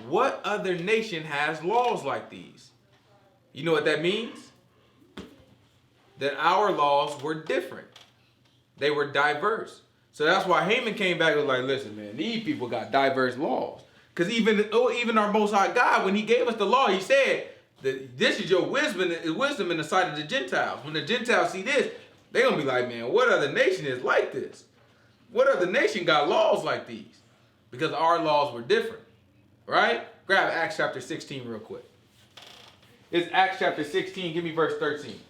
what other nation has laws like these? You know what that means? That our laws were different. They were diverse. So that's why Haman came back and was like, listen, man, these people got diverse laws. Because even our Most High God, when he gave us the law, he said that this is your wisdom in the sight of the Gentiles. When the Gentiles see this, they're going to be like, man, what other nation is like this? What other nation got laws like these? Because our laws were different. Right? Grab Acts chapter 16 real quick. It's Acts chapter 16. Give me verse 13.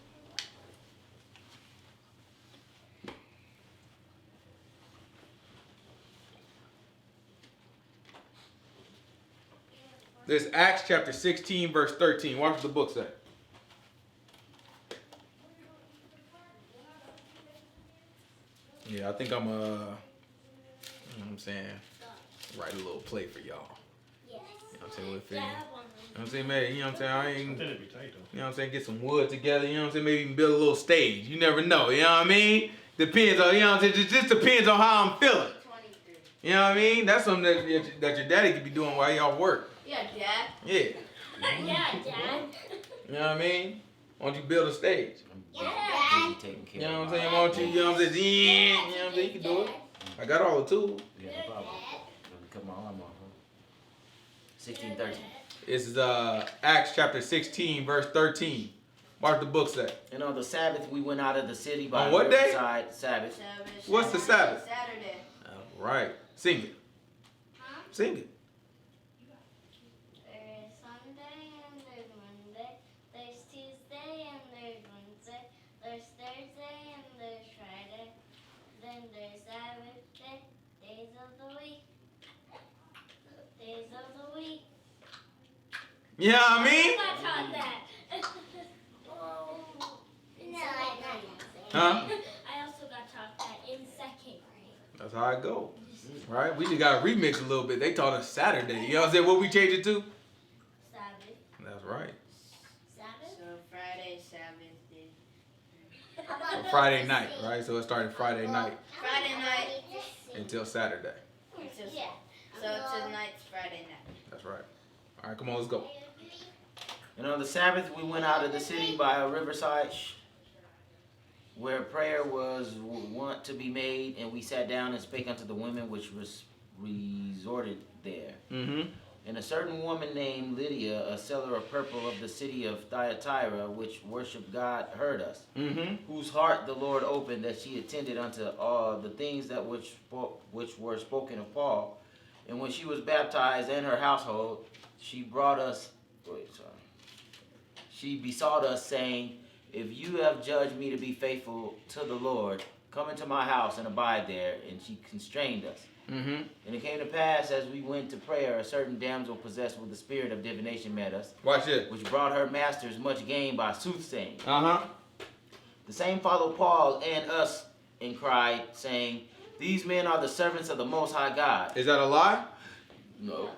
This is Acts chapter 16, verse 13. Watch what the book say. Yeah, I think I'm, you know what I'm saying, write a little play for y'all. Yes. You know what I'm saying? You know what I'm saying, man? You know what I'm saying? I think it'd be tight though. You know what I'm saying? Get some wood together. You know what I'm saying? Maybe even build a little stage. You never know. You know what I mean? Depends on, you know what I'm saying? It just depends on how I'm feeling. 23. You know what I mean? That's something that your daddy could be doing while y'all work. Yeah, Dad. Yeah. Yeah, Dad. You know what I mean? Why don't you build a stage? I'm busy taking care You know what I'm of saying? my- Why don't you know what I'm saying? Yeah, you know what I'm saying? You can do it. I got all the tools. Yeah, no problem. Let me cut my arm off. 16:13. This is Acts chapter 16, verse 13. Watch the book say. And on the Sabbath we went out of the city by On what day? riverside. Sabbath. What's the Sabbath? Saturday. All right. Sing it. Huh? Sing it. There's Sunday and there's Monday. There's Tuesday and there's Wednesday. There's Thursday and there's Friday. Then there's Sabbath day. Days of the week. Days of the week. You know what I mean? I taught that. Huh? I also got taught that in second grade. That's how it go. Right? We just got to remix a little bit. They taught us Saturday. You know what I'm saying? What we changed it to? Sabbath. That's right. Sabbath? So Friday, Sabbath day. How about Friday night, right? So it started Friday night Friday night. until Saturday. Yeah. So tonight's Friday night. That's right. All right, come on, let's go. And on the Sabbath we went out of the city by a riverside where prayer was wont to be made, and we sat down and spake unto the women which resorted there. Mm-hmm. And a certain woman named Lydia, a seller of purple of the city of Thyatira, which worshipped God, heard us, Mm-hmm. whose heart the Lord opened, that she attended unto all the things that which were spoken of Paul. And when she was baptized and her household, she besought us, saying, if you have judged me to be faithful to the Lord, come into my house and abide there. And she constrained us. Mm-hmm. And it came to pass, as we went to prayer, a certain damsel possessed with the spirit of divination met us, Watch this. which brought her masters much gain by soothsaying. Uh-huh. The same followed Paul and us, and cried, saying, these men are the servants of the Most High God. Is that a lie? No.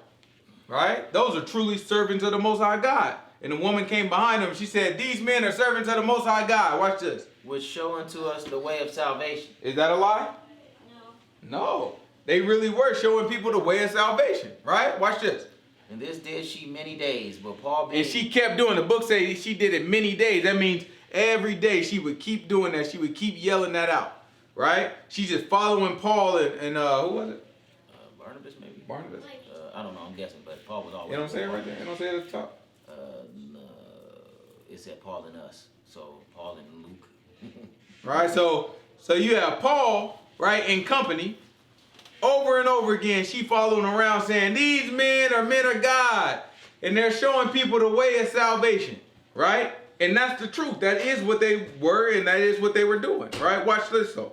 Right? Those are truly servants of the Most High God. And the woman came behind them. She said, these men are servants of the Most High God. Watch this. Which show unto us the way of salvation. Is that a lie? No. No. They really were showing people the way of salvation. Right? Watch this. And this did she many days, but Paul being... And she kept doing. The book says she did it many days. That means every day she would keep doing that. She would keep yelling that out. Right? She's just following Paul and who was it? Barnabas, maybe? Barnabas. I don't know, I'm guessing, but Paul was always... You know what I'm saying right there? You know what I'm saying at the top? No, it said Paul and us. So Paul and Luke. Right? So you have Paul, right, in company. Over and over again, she following around saying, these men are men of God. And they're showing people the way of salvation. Right? And that's the truth. That is what they were and that is what they were doing. Right? Watch this though.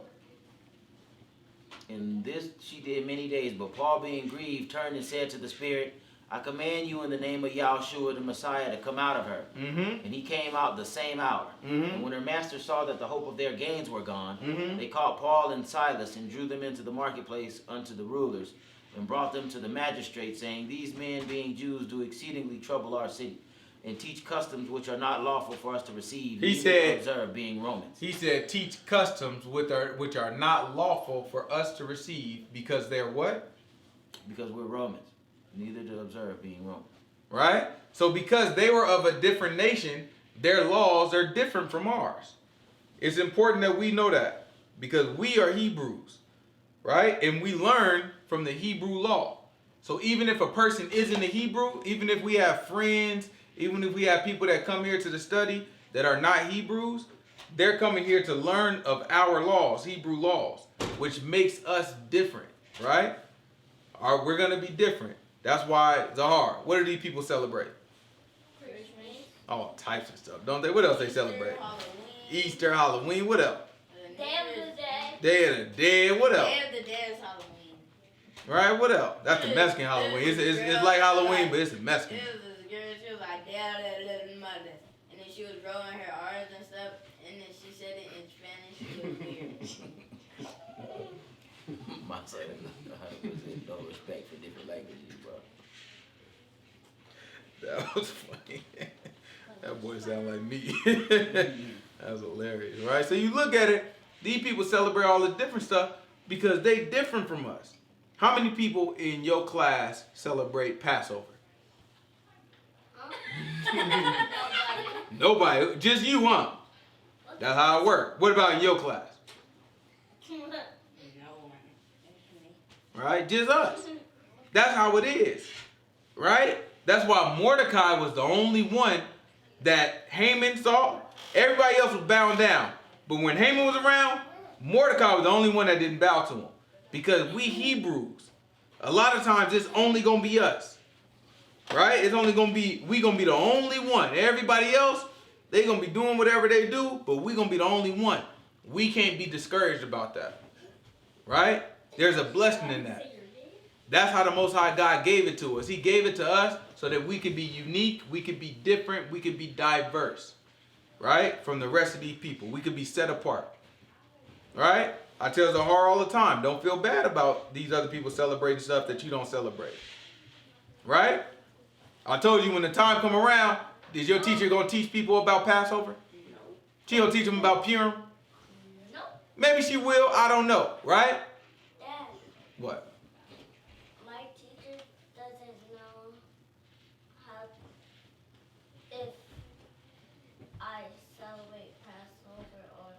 And this she did many days, but Paul being grieved turned and said to the Spirit, I command you in the name of Yahushua the Messiah to come out of her. Mm-hmm. And he came out the same hour. Mm-hmm. And when her master saw that the hope of their gains were gone, Mm-hmm. they caught Paul and Silas and drew them into the marketplace unto the rulers and brought them to the magistrates, saying, These men, being Jews, do exceedingly trouble our city and teach customs which are not lawful for us to receive, He neither said- observe, being Romans. He said, teach customs which are not lawful for us to receive because they're what? Because we're Romans, neither to observe, being Romans. Right? So because they were of a different nation, their laws are different from ours. It's important that we know that because we are Hebrews, right? And we learn from the Hebrew law. So even if a person isn't a Hebrew, even if we have friends, even if we have people that come here to the study that are not Hebrews, they're coming here to learn of our laws, Hebrew laws, which makes us different, right? We're going to be different. That's why, Zahar, what do these people celebrate? Christmas. All types of stuff, don't they? What else they celebrate? Halloween. Easter, Halloween, what else? Day of the Dead. Day of the Dead, what else? Day of the Dead is Halloween. Right, what else? That's the Mexican Halloween. It's like Halloween, but it's a Mexican. It was this girl, she was like, Dad, little mother. And then she was rolling her R's and stuff, and then she said it in Spanish. It was weird. My son, 100% no respect for different languages, bro. That was funny. That boy sound like me. That's hilarious, right? So you look at it, these people celebrate all the different stuff because they different from us. How many people in your class celebrate Passover? Nobody. Just you, huh? That's how it works. What about in your class? No one. Right? Just us. That's how it is. Right? That's why Mordecai was the only one that Haman saw. Everybody else was bowing down. But when Haman was around, Mordecai was the only one that didn't bow to him. Because we Hebrews, a lot of times it's only going to be us. Right? It's only going to be, we going to be the only one. Everybody else, they going to be doing whatever they do, but we going to be the only one. We can't be discouraged about that. Right? There's a blessing in that. That's how the Most High God gave it to us. He gave it to us so that we could be unique, we could be different, we could be diverse. Right? From the rest of these people. We could be set apart. Right? I tell Zahar all the time, don't feel bad about these other people celebrating stuff that you don't celebrate. Right? I told you when the time come around, is your teacher going to teach people about Passover? No. She going to teach them about Purim? No. Maybe she will. I don't know. Right? Dad, What? my teacher doesn't know how if I celebrate Passover or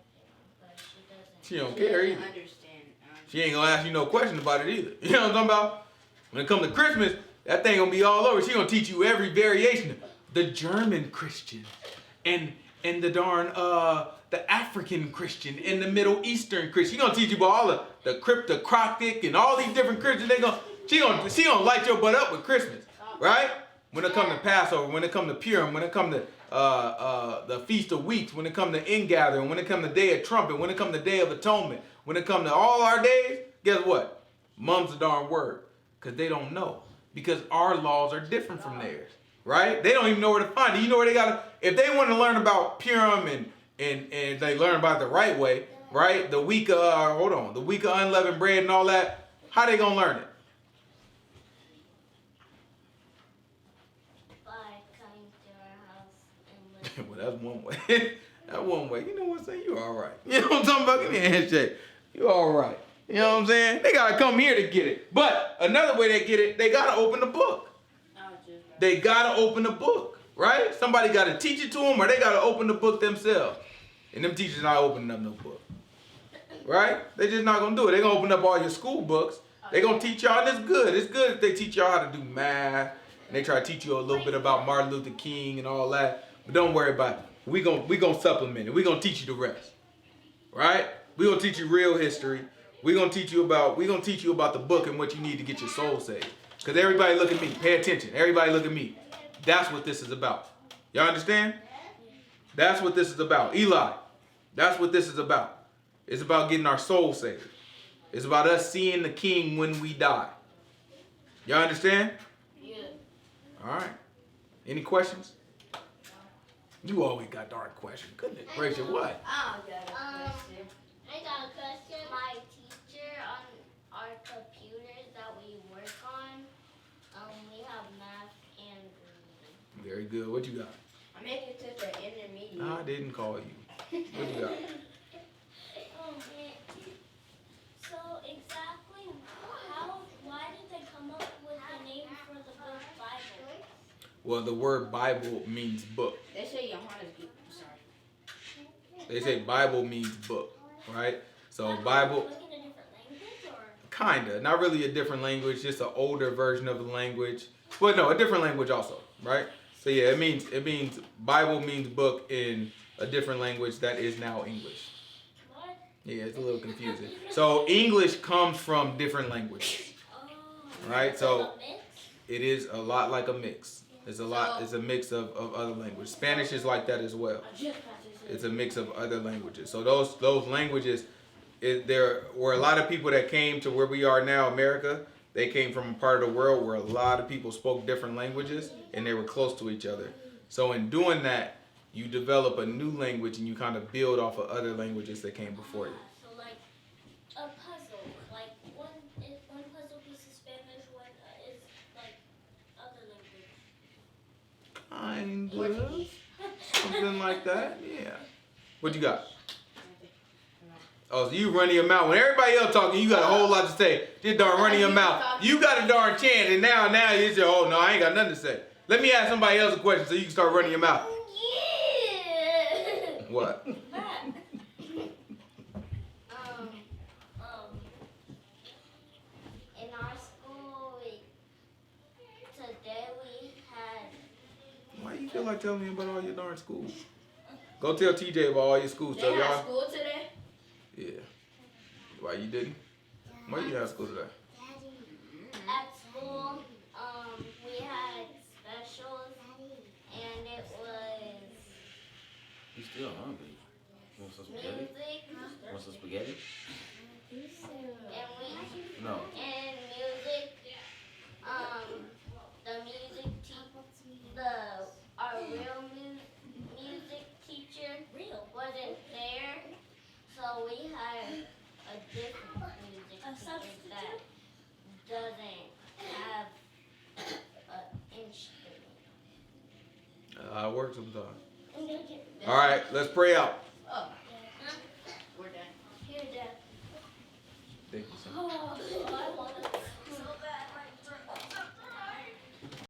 but she doesn't. She don't care She either. doesn't understand. She ain't going to ask you no question about it either. You know what I'm talking about? When it comes to Christmas, that thing going to be all over. She going to teach you every variation. The German Christian and the darn the African Christian and the Middle Eastern Christian. She going to teach you about all the cryptocratic and all these different Christians. She gonna light your butt up with Christmas. Right? When it comes to Passover, when it comes to Purim, when it comes to the Feast of Weeks, when it comes to Ingathering, when it comes to Day of Trumpet, when it comes to Day of Atonement, when it comes to all our days, guess what? Mum's the darn word. Because they don't know. Because our laws are different from theirs. Right? They don't even know where to find it. You know where they got to, if they want to learn about Purim and they learn about it the right way, right? The week of, the week of unleavened bread and all that, how they going to learn it? By coming to our house and Well, that's one way. That's one way. You know what I'm saying? You all right. You know what I'm talking about? Give me a handshake. You all right. You know what I'm saying? They got to come here to get it. But another way they get it, they got to open the book. They got to open the book, right? Somebody got to teach it to them or they got to open the book themselves. And them teachers not opening up no book, right? They just not going to do it. They're going to open up all your school books. They're going to teach y'all, and it's good. It's good if they teach y'all how to do math. And they try to teach you a little bit about Martin Luther King and all that. But don't worry about it. We gonna supplement it. We're going to teach you the rest, right? We're going to teach you real history. We're going to teach you about the book and what you need to get your soul saved. Because everybody look at me. Pay attention. Everybody look at me. That's what this is about. Y'all understand? That's what this is about. Eli, that's what this is about. It's about getting our soul saved. It's about us seeing the King when we die. Y'all understand? Yeah. All right. Any questions? You always got darn questions. Goodness gracious, what? I got a question. I got a question. My teacher on our computers that we work on, we have math and reading. Very good. What you got? I'm making it to the intermediate. I didn't call you. What you got? Oh man. So exactly why did they come up with the name for the book Bible? Well, the word Bible means book. They say Johannes. Sorry. They say Bible means book, right? So Like Bible, in a different language or? kinda, not really a different language, just an older version of the language. But no, a different language also, right? So yeah, it means Bible means book in a different language that is now English. What? Yeah, it's a little confusing. So English comes from different languages, Oh. right? So Like a mix? it is a lot like a mix. It's a mix of other languages. Spanish is like that as well. It's a mix of other languages. So those languages, there were a lot of people that came to where we are now, America. They came from a part of the world where a lot of people spoke different languages and they were close to each other. So in doing that, you develop a new language and you kind of build off of other languages that came before you. So like a puzzle, like one puzzle piece is Spanish, one is like other language. Kind of. Something like that, yeah. What you got? Oh, so you running your mouth. When everybody else talking, you got a whole lot to say. Just darn running your mouth. You got a darn chance, and now you say, oh no, I ain't got nothing to say. Let me ask somebody else a question so you can start running your mouth. Yeah. What? In our school, today we had. Why you feel like telling me about all your darn schools? Go tell TJ about all your schools. They Tell had y'all. school today? Yeah. Why you didn't? Why you have school today? At school, we had specials, and it was You still hungry? You want some spaghetti? music, Want some spaghetti? and No. music. The music our real music teacher wasn't there, so we had a different music teacher that doesn't have an instrument. I work sometimes. All right, let's pray out.